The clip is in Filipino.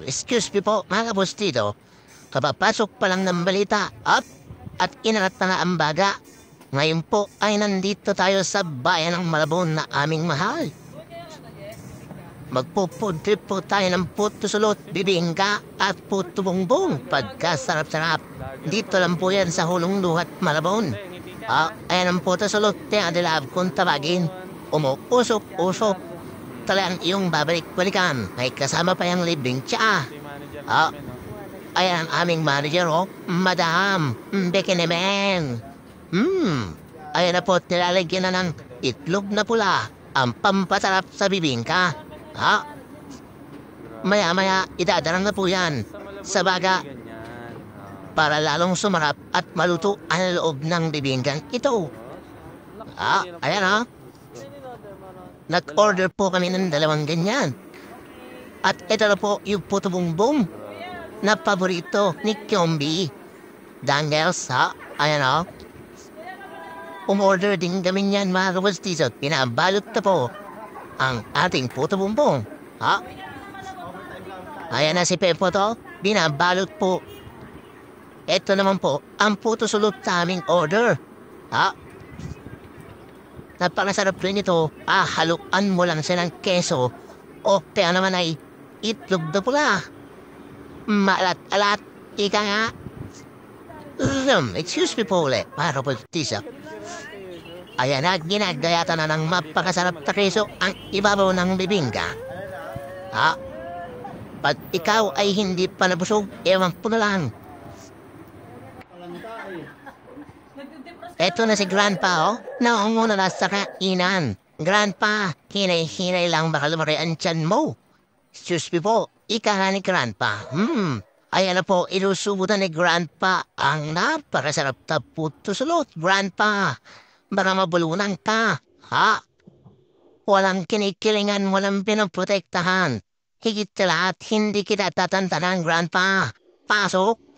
Excuse me po, mga kabustito. Kapapasok pa lang ng balita at inarat na nga ang baga. Ngayon po ay nandito tayo sa bayan ng Malabon na aming mahal. Magpo-food trip po tayo ng puto sulot, bibingka at puto bongbong. Pagkasarap-sarap. Dito lang po yan sa Hulong Luhat, Malabon. Ayan ang puto sulot, kaya dilab kung tabagin. Umuusok-usok. Talagang iyong babalik-balikan. May kasama pa yung libreng tsa. Ayan ang aming manager, Madam Bekinemen. Ayan na po, nilalagyan na ng itlog na pula. Ang pampasarap sa bibingka. Maya-maya, idadarang na po yan sa baga para lalong sumarap at maluto ang loob ng bibingkang ito. Ayan Nag-order po kami ng 2 ganyan. At ito na po yung puto bongbong na paborito ni Kyombi. Dangles, ayan Umorder din kami niyan, mga kabastiso. Pinabalot na po ang ating puto bongbong. Ayan na si Pepo to. Binabalot po. Ito naman po ang puto sulot sa aming order. Napakasarap rin ito. Haluan mo lang siya ng keso. O kaya naman ay itlog na pula. Maalat-alat. Ika nga. Excuse me po ulit, para po tisa. Ayan na, ginagayata na ng mapakasarap na keso ang ibabaw ng bibingka. Pag ikaw ay hindi pa nabusog, ewan po na lang. Eto na si Grandpa, naunguna na sa kainan. Grandpa, hinay-hinay lang baka lumari ang tiyan mo. Excuse me po, ika nga ni Grandpa. Ayan na po, inusubutan ni Grandpa ang napakasarap na puto sulot. Grandpa, baka mabulunan ka. Walang kinikilingan, walang pinoprotektahan. Higit sa lahat, hindi kita tatantanan, Grandpa. Pasok.